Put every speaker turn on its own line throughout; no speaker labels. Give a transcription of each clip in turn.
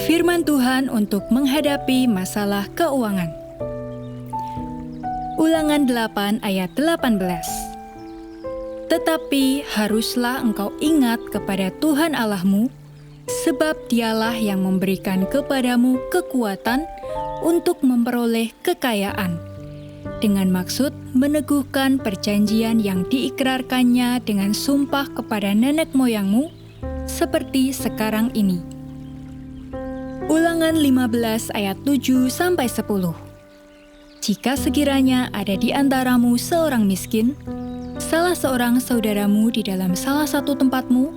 Firman Tuhan untuk menghadapi masalah keuangan. Ulangan 8 ayat 18. Tetapi haruslah engkau ingat kepada Tuhan Allahmu, sebab Dialah yang memberikan kepadamu kekuatan untuk memperoleh kekayaan, dengan maksud meneguhkan perjanjian yang diikrarkannya dengan sumpah kepada nenek moyangmu, seperti sekarang ini. Ulangan 15 ayat 7-10. Jika sekiranya ada di antaramu seorang miskin, salah seorang saudaramu di dalam salah satu tempatmu,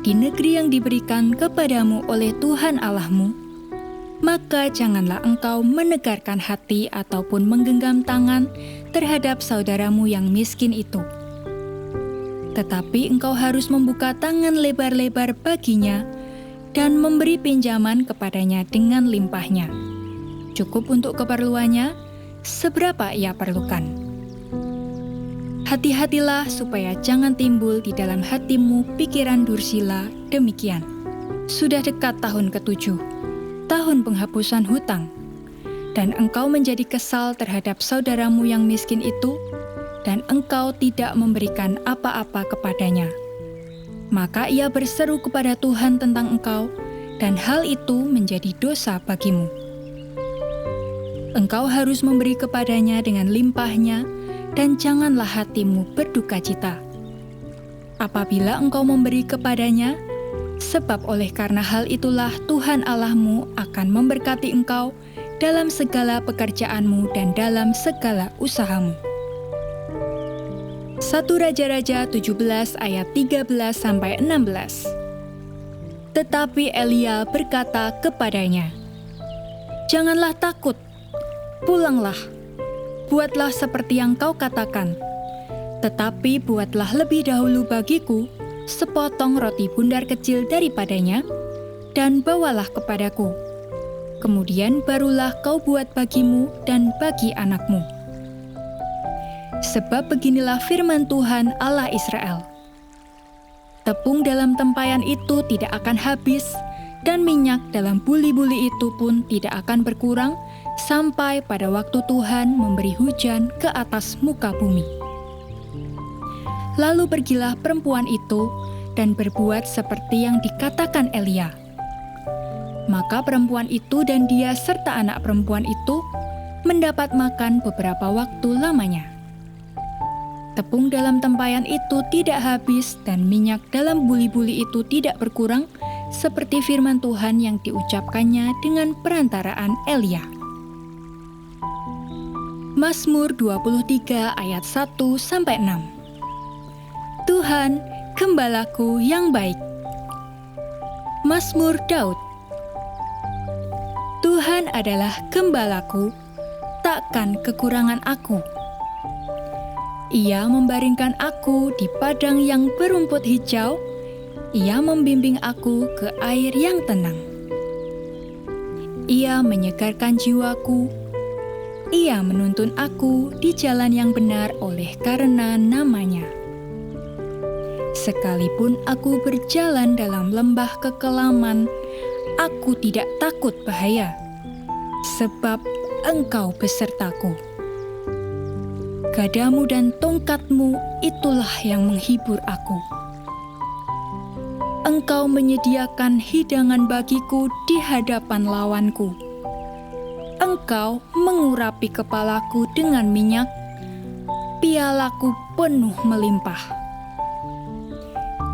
di negeri yang diberikan kepadamu oleh Tuhan Allahmu, maka janganlah engkau menegarkan hati ataupun menggenggam tangan terhadap saudaramu yang miskin itu. Tetapi engkau harus membuka tangan lebar-lebar baginya dan memberi pinjaman kepadanya dengan limpahnya, cukup untuk keperluannya seberapa ia perlukan. Hati-hatilah supaya jangan timbul di dalam hatimu pikiran dursila demikian. Sudah dekat tahun ke-7, tahun penghapusan hutang, dan engkau menjadi kesal terhadap saudaramu yang miskin itu, dan engkau tidak memberikan apa-apa kepadanya. Maka ia berseru kepada Tuhan tentang engkau, dan hal itu menjadi dosa bagimu. Engkau harus memberi kepadanya dengan limpahnya, dan janganlah hatimu berduka cita apabila engkau memberi kepadanya, sebab oleh karena hal itulah Tuhan Allahmu akan memberkati engkau dalam segala pekerjaanmu dan dalam segala usahamu. 1 Raja-Raja 17 ayat 13-16. Tetapi Elia berkata kepadanya, "Janganlah takut, pulanglah, buatlah seperti yang kau katakan. Tetapi buatlah lebih dahulu bagiku sepotong roti bundar kecil daripadanya, dan bawalah kepadaku. Kemudian barulah kau buat bagimu dan bagi anakmu. Sebab beginilah firman Tuhan Allah Israel. Tepung dalam tempayan itu tidak akan habis, dan minyak dalam buli-buli itu pun tidak akan berkurang, sampai pada waktu Tuhan memberi hujan ke atas muka bumi." Lalu pergilah perempuan itu dan berbuat seperti yang dikatakan Elia. Maka perempuan itu dan dia serta anak perempuan itu mendapat makan beberapa waktu lamanya. Tepung dalam tempayan itu tidak habis dan minyak dalam buli-buli itu tidak berkurang, seperti firman Tuhan yang diucapkannya dengan perantaraan Elia. Mazmur 23 ayat 1-6. Tuhan, gembalaku yang baik. Mazmur Daud. Tuhan adalah gembalaku, takkan kekurangan aku. Ia membaringkan aku di padang yang berumput hijau, Ia membimbing aku ke air yang tenang. Ia menyegarkan jiwaku, Ia menuntun aku di jalan yang benar oleh karena nama-Nya. Sekalipun aku berjalan dalam lembah kekelaman, aku tidak takut bahaya, sebab Engkau besertaku. Gadamu dan tongkatmu itulah yang menghibur aku. Engkau menyediakan hidangan bagiku di hadapan lawanku. Engkau mengurapi kepalaku dengan minyak, pialaku penuh melimpah.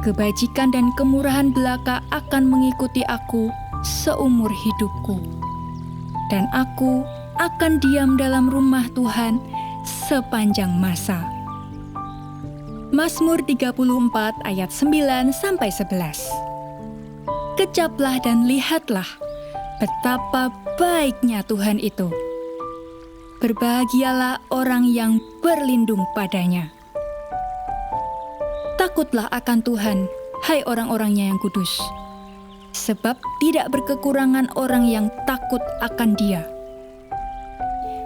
Kebajikan dan kemurahan belaka akan mengikuti aku seumur hidupku, dan aku akan diam dalam rumah Tuhan sepanjang masa. Mazmur 34 ayat 9-11. Kecaplah dan lihatlah betapa baiknya Tuhan itu. Berbahagialah orang yang berlindung padanya. Takutlah akan Tuhan, hai orang-orangnya yang kudus, sebab tidak berkekurangan orang yang takut akan Dia.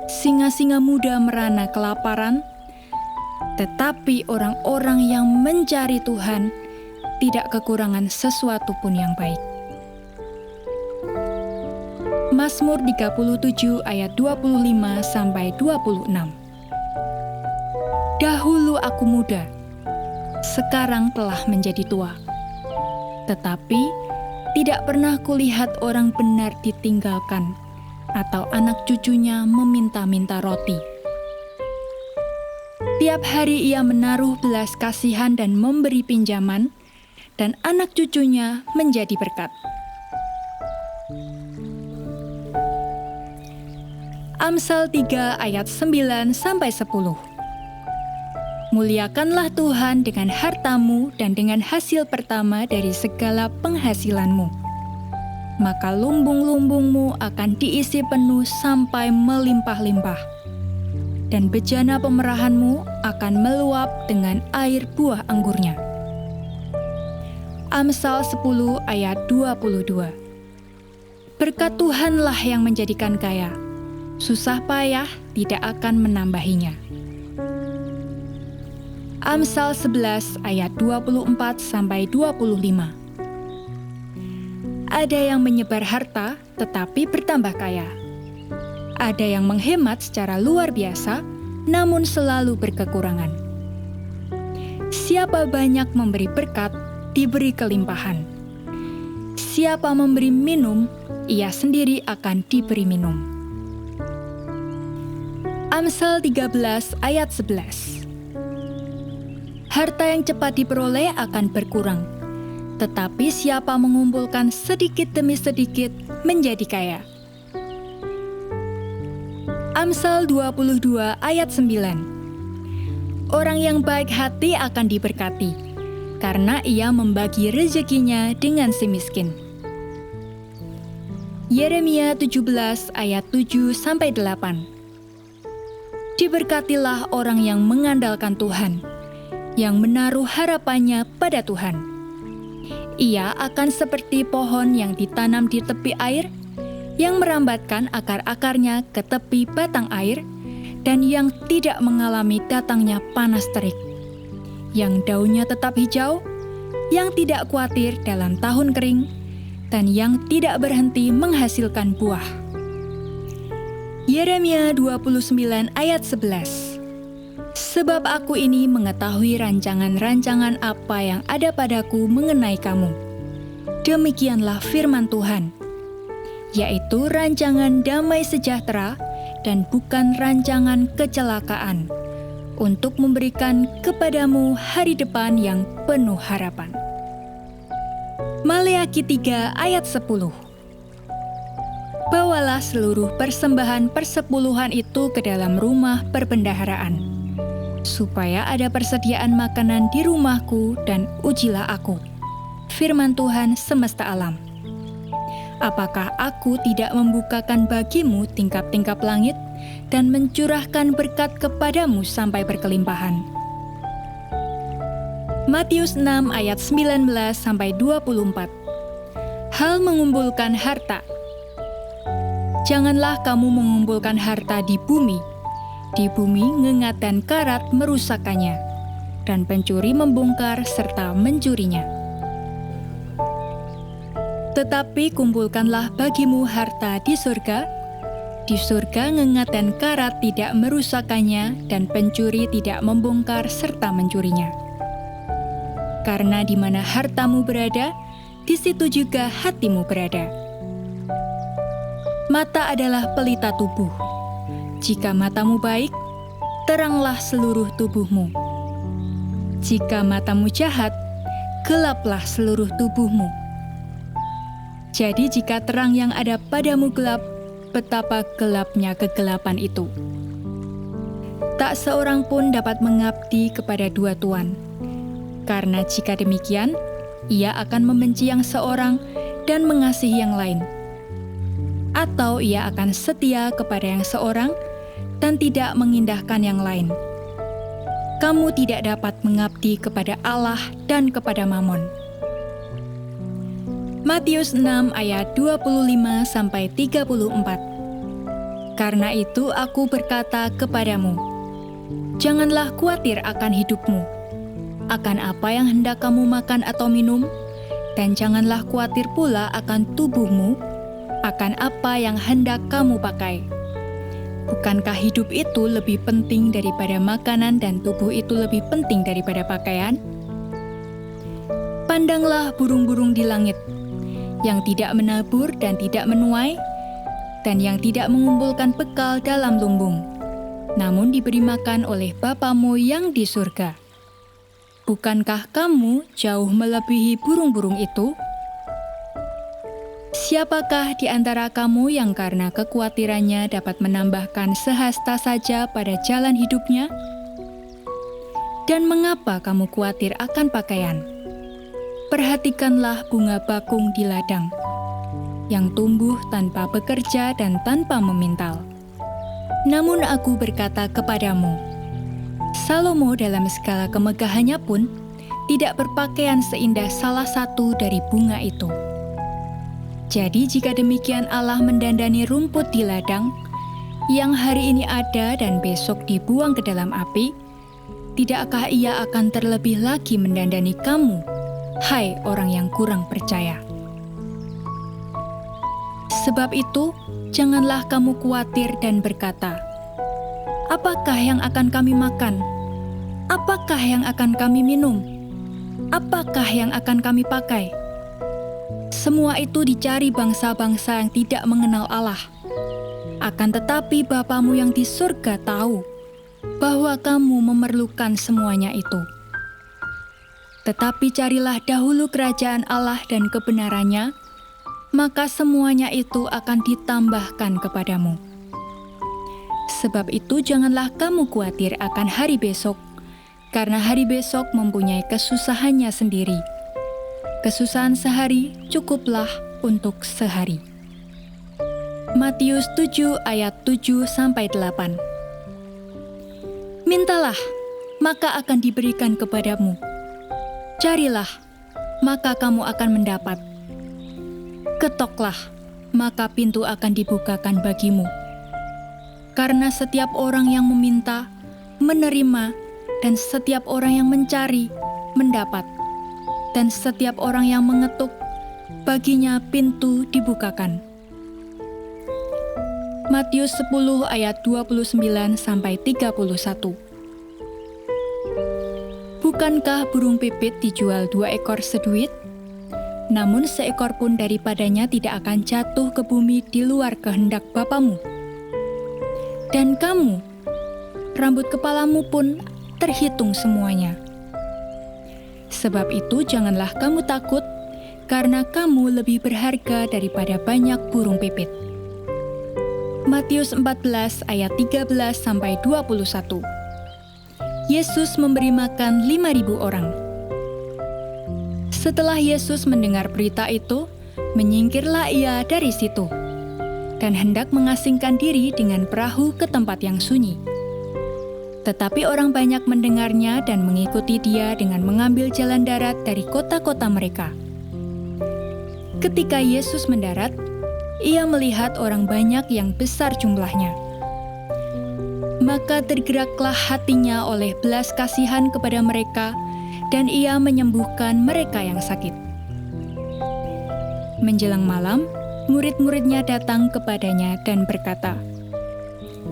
Singa-singa muda merana kelaparan, tetapi orang-orang yang mencari Tuhan tidak kekurangan sesuatu pun yang baik. Mazmur 37 ayat 25 sampai 26. Dahulu aku muda, sekarang telah menjadi tua. Tetapi tidak pernah kulihat orang benar ditinggalkan atau anak cucunya meminta-minta roti. Tiap hari ia menaruh belas kasihan dan memberi pinjaman, dan anak cucunya menjadi berkat. Amsal 3 ayat 9 sampai 10. Muliakanlah Tuhan dengan hartamu dan dengan hasil pertama dari segala penghasilanmu. Maka lumbung-lumbungmu akan diisi penuh sampai melimpah-limpah, dan bejana pemerahanmu akan meluap dengan air buah anggurnya. Amsal 10 ayat 22. Berkat Tuhanlah yang menjadikan kaya, susah payah tidak akan menambahinya. Amsal 11 ayat 24 sampai 25. Ada yang menyebar harta tetapi bertambah kaya. Ada yang menghemat secara luar biasa namun selalu berkekurangan. Siapa banyak memberi berkat, diberi kelimpahan. Siapa memberi minum, ia sendiri akan diberi minum. Amsal 13 ayat 11. Harta yang cepat diperoleh akan berkurang, tetapi siapa mengumpulkan sedikit demi sedikit menjadi kaya. Amsal 22 ayat 9. Orang yang baik hati akan diberkati, karena ia membagi rezekinya dengan si miskin. Yeremia 17 ayat 7 sampai 8. Diberkatilah orang yang mengandalkan Tuhan, yang menaruh harapannya pada Tuhan. Ia akan seperti pohon yang ditanam di tepi air, yang merambatkan akar-akarnya ke tepi batang air, dan yang tidak mengalami datangnya panas terik, yang daunnya tetap hijau, yang tidak khawatir dalam tahun kering, dan yang tidak berhenti menghasilkan buah. Yeremia 29 ayat 11. Sebab aku ini mengetahui rancangan-rancangan apa yang ada padaku mengenai kamu. Demikianlah firman Tuhan, yaitu rancangan damai sejahtera dan bukan rancangan kecelakaan, untuk memberikan kepadamu hari depan yang penuh harapan. Maleakhi 3 ayat 10. Bawalah seluruh persembahan persepuluhan itu ke dalam rumah perbendaharaan, supaya ada persediaan makanan di rumahku, dan ujilah aku, firman Tuhan semesta alam. Apakah aku tidak membukakan bagimu tingkap-tingkap langit dan mencurahkan berkat kepadamu sampai berkelimpahan? Matius 6 ayat 19 sampai 24. Hal mengumpulkan harta. Janganlah kamu mengumpulkan harta di bumi. Di bumi ngengat dan karat merusakkannya, dan pencuri membongkar serta mencurinya. Tetapi kumpulkanlah bagimu harta di surga. Di surga ngengat dan karat tidak merusakkannya, dan pencuri tidak membongkar serta mencurinya. Karena di mana hartamu berada, di situ juga hatimu berada. Mata adalah pelita tubuh. Jika matamu baik, teranglah seluruh tubuhmu. Jika matamu jahat, gelaplah seluruh tubuhmu. Jadi jika terang yang ada padamu gelap, betapa gelapnya kegelapan itu. Tak seorang pun dapat mengabdi kepada dua tuan, karena jika demikian, ia akan membenci yang seorang dan mengasihi yang lain. Atau ia akan setia kepada yang seorang dan tidak mengindahkan yang lain. Kamu tidak dapat mengabdi kepada Allah dan kepada Mamon. Matius 6 ayat 25 sampai 34. Karena itu aku berkata kepadamu, janganlah khawatir akan hidupmu, akan apa yang hendak kamu makan atau minum, dan janganlah khawatir pula akan tubuhmu, akan apa yang hendak kamu pakai. Bukankah hidup itu lebih penting daripada makanan dan tubuh itu lebih penting daripada pakaian? Pandanglah burung-burung di langit, yang tidak menabur dan tidak menuai, dan yang tidak mengumpulkan bekal dalam lumbung, namun diberi makan oleh Bapamu yang di surga. Bukankah kamu jauh melebihi burung-burung itu? Siapakah di antara kamu yang karena kekhawatirannya dapat menambahkan sehasta saja pada jalan hidupnya? Dan mengapa kamu khawatir akan pakaian? Perhatikanlah bunga bakung di ladang, yang tumbuh tanpa bekerja dan tanpa memintal. Namun aku berkata kepadamu, Salomo dalam segala kemegahannya pun tidak berpakaian seindah salah satu dari bunga itu. Jadi jika demikian Allah mendandani rumput di ladang, yang hari ini ada dan besok dibuang ke dalam api, tidakkah Ia akan terlebih lagi mendandani kamu, hai orang yang kurang percaya? Sebab itu, janganlah kamu khawatir dan berkata, apakah yang akan kami makan? Apakah yang akan kami minum? Apakah yang akan kami pakai? Semua itu dicari bangsa-bangsa yang tidak mengenal Allah. Akan tetapi Bapamu yang di surga tahu bahwa kamu memerlukan semuanya itu. Tetapi carilah dahulu kerajaan Allah dan kebenarannya, maka semuanya itu akan ditambahkan kepadamu. Sebab itu janganlah kamu khawatir akan hari besok, karena hari besok mempunyai kesusahannya sendiri. Kesusahan sehari cukuplah untuk sehari. Matius 7 ayat 7-8. Mintalah, maka akan diberikan kepadamu. Carilah, maka kamu akan mendapat. Ketoklah, maka pintu akan dibukakan bagimu. Karena setiap orang yang meminta, menerima, dan setiap orang yang mencari, mendapat. Dan setiap orang yang mengetuk, baginya pintu dibukakan. Matius 10 ayat 29-31. Bukankah burung pipit dijual 2 ekor seduit? Namun seekor pun daripadanya tidak akan jatuh ke bumi di luar kehendak Bapamu. Dan kamu, rambut kepalamu pun terhitung semuanya. Sebab itu janganlah kamu takut, karena kamu lebih berharga daripada banyak burung pipit. Matius 14 ayat 13-21. Yesus memberi makan 5.000 orang. Setelah Yesus mendengar berita itu, menyingkirlah Ia dari situ, dan hendak mengasingkan diri dengan perahu ke tempat yang sunyi. Tetapi orang banyak mendengarnya dan mengikuti Dia dengan mengambil jalan darat dari kota-kota mereka. Ketika Yesus mendarat, Ia melihat orang banyak yang besar jumlahnya. Maka tergeraklah hatinya oleh belas kasihan kepada mereka, dan Ia menyembuhkan mereka yang sakit. Menjelang malam, murid-muridnya datang kepadanya dan berkata,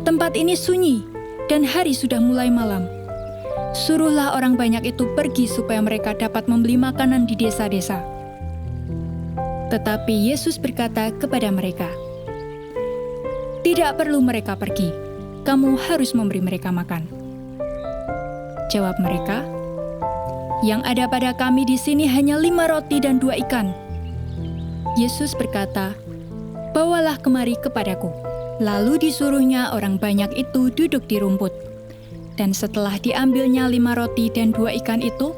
"Tempat ini sunyi, dan hari sudah mulai malam. Suruhlah orang banyak itu pergi supaya mereka dapat membeli makanan di desa-desa." Tetapi Yesus berkata kepada mereka, "Tidak perlu mereka pergi, kamu harus memberi mereka makan." Jawab mereka, "Yang ada pada kami di sini hanya 5 roti dan 2 ikan." Yesus berkata, "Bawalah kemari kepadaku." Lalu disuruhnya orang banyak itu duduk di rumput. Dan setelah diambilnya 5 roti dan 2 ikan itu,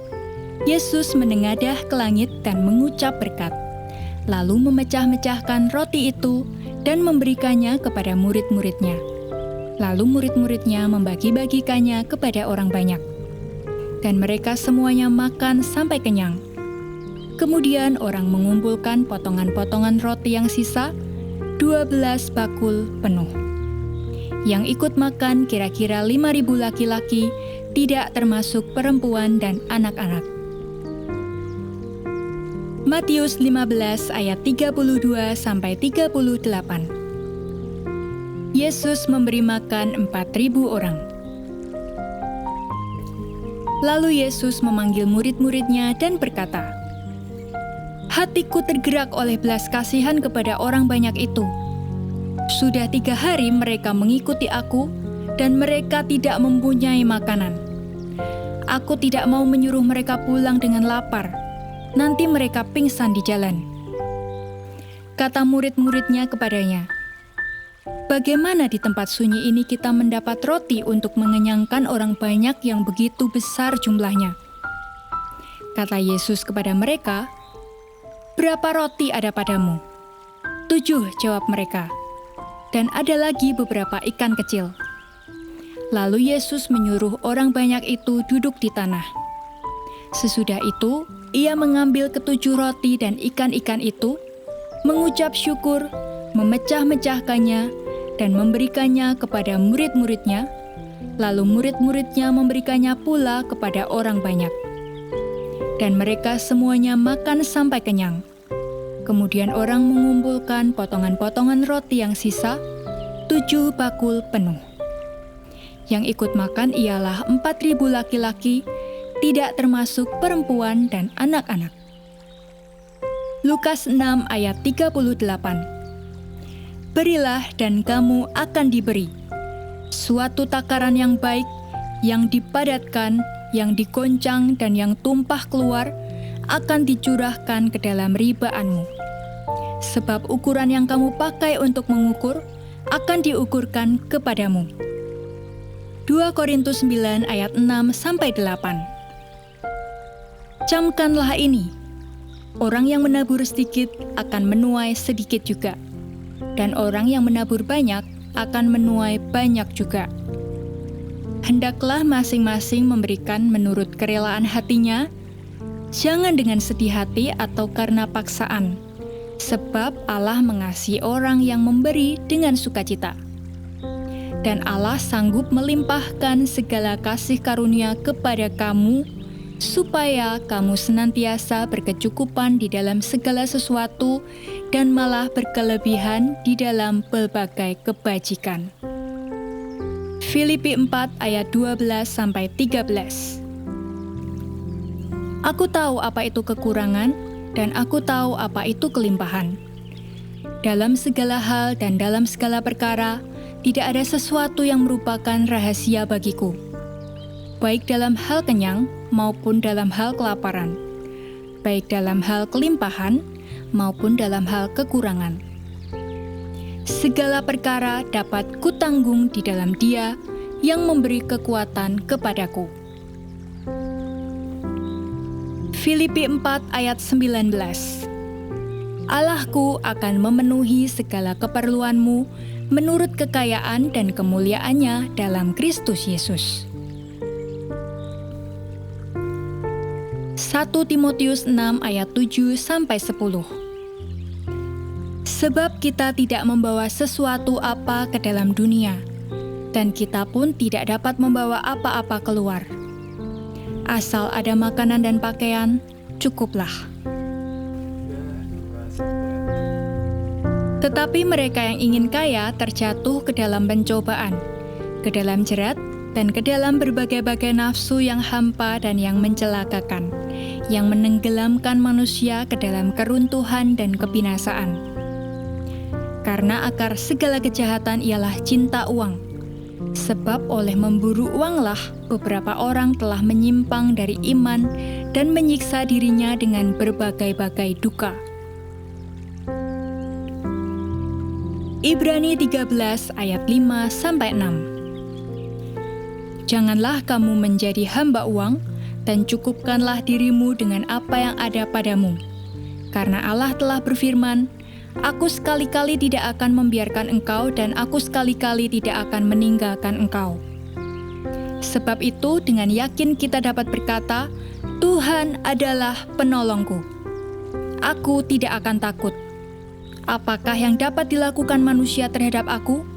Yesus menengadah ke langit dan mengucap berkat. Lalu memecah-mecahkan roti itu dan memberikannya kepada murid-muridnya. Lalu murid-muridnya membagi-bagikannya kepada orang banyak. Dan mereka semuanya makan sampai kenyang. Kemudian orang mengumpulkan potongan-potongan roti yang sisa, 12 bakul penuh. Yang ikut makan kira-kira 5.000 laki-laki, tidak termasuk perempuan dan anak-anak. Matius 15 ayat 32-38. Yesus memberi makan 4.000 orang. Lalu Yesus memanggil murid-muridnya dan berkata, "Hatiku tergerak oleh belas kasihan kepada orang banyak itu. Sudah 3 hari mereka mengikuti aku, dan mereka tidak mempunyai makanan. Aku tidak mau menyuruh mereka pulang dengan lapar. Nanti mereka pingsan di jalan." Kata murid-muridnya kepadanya, "Bagaimana di tempat sunyi ini kita mendapat roti untuk mengenyangkan orang banyak yang begitu besar jumlahnya?" Kata Yesus kepada mereka, "Berapa roti ada padamu?" "7," jawab mereka. "Dan ada lagi beberapa ikan kecil." Lalu Yesus menyuruh orang banyak itu duduk di tanah. Sesudah itu, Ia mengambil ke-7 roti dan ikan-ikan itu, mengucap syukur, memecah-mecahkannya, dan memberikannya kepada murid-muridnya, lalu murid-muridnya memberikannya pula kepada orang banyak. Dan mereka semuanya makan sampai kenyang. Kemudian orang mengumpulkan potongan-potongan roti yang sisa, 7 bakul penuh. Yang ikut makan ialah 4.000 laki-laki, tidak termasuk perempuan dan anak-anak. Lukas 6 ayat 38. Berilah dan kamu akan diberi. Suatu takaran yang baik, yang dipadatkan, yang digoncang dan yang tumpah keluar, akan dicurahkan ke dalam ribaanmu. Sebab ukuran yang kamu pakai untuk mengukur, akan diukurkan kepadamu. 2 Korintus 9 ayat 6-8. Camkanlah ini, orang yang menabur sedikit akan menuai sedikit juga, dan orang yang menabur banyak akan menuai banyak juga. Hendaklah masing-masing memberikan menurut kerelaan hatinya, jangan dengan sedih hati atau karena paksaan, sebab Allah mengasihi orang yang memberi dengan sukacita. Dan Allah sanggup melimpahkan segala kasih karunia kepada kamu, supaya kamu senantiasa berkecukupan di dalam segala sesuatu dan malah berkelebihan di dalam berbagai kebajikan. Filipi 4 ayat 12-13. Aku tahu apa itu kekurangan, dan aku tahu apa itu kelimpahan. Dalam segala hal dan dalam segala perkara, tidak ada sesuatu yang merupakan rahasia bagiku, baik dalam hal kenyang maupun dalam hal kelaparan, baik dalam hal kelimpahan maupun dalam hal kekurangan. Segala perkara dapat kutanggung di dalam Dia yang memberi kekuatan kepadaku. Filipi 4 ayat 19. Allahku akan memenuhi segala keperluanmu menurut kekayaan dan kemuliaannya dalam Kristus Yesus. 1 Timotius 6 ayat 7-10. Sebab kita tidak membawa sesuatu apa ke dalam dunia, dan kita pun tidak dapat membawa apa-apa keluar. Asal ada makanan dan pakaian, cukuplah. Tetapi mereka yang ingin kaya terjatuh ke dalam pencobaan, ke dalam jerat, dan ke dalam berbagai-bagai nafsu yang hampa dan yang mencelakakan, yang menenggelamkan manusia ke dalam keruntuhan dan kebinasaan. Karena akar segala kejahatan ialah cinta uang, sebab oleh memburu uanglah beberapa orang telah menyimpang dari iman dan menyiksa dirinya dengan berbagai-bagai duka. Ibrani 13 ayat 5-6. Janganlah kamu menjadi hamba uang, dan cukupkanlah dirimu dengan apa yang ada padamu. Karena Allah telah berfirman, Aku sekali-kali tidak akan membiarkan engkau, dan aku sekali-kali tidak akan meninggalkan engkau. Sebab itu dengan yakin kita dapat berkata, Tuhan adalah penolongku. Aku tidak akan takut. Apakah yang dapat dilakukan manusia terhadap aku?